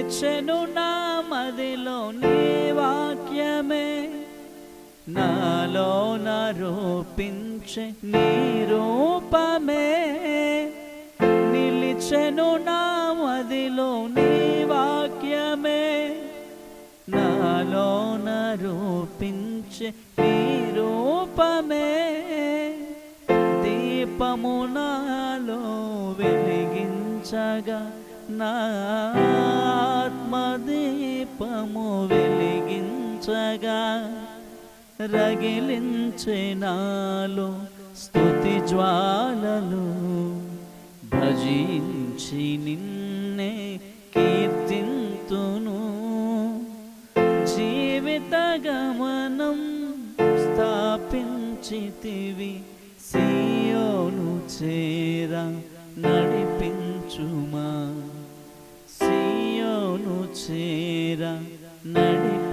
నిలిచెను నా మదిలో నీ వాక్యమే, నాలోన రూపించే నీ రూపమే. నిలిచెను నా మదిలో నీ వాక్యమే, నాలోన రూపించే నీ రూపమే. దీపము నాలో వెలిగించగా, నా ఆత్మదీపము వెలిగించగా, రగిలించే నాలో స్తుతి జ్వాలలు. భజించి నిన్నే కీర్తింతును, జీవిత గమనం స్థాపించితివి. సియోను చేరా నడిపించుమా, సియోను చేరా నడిపించుమా.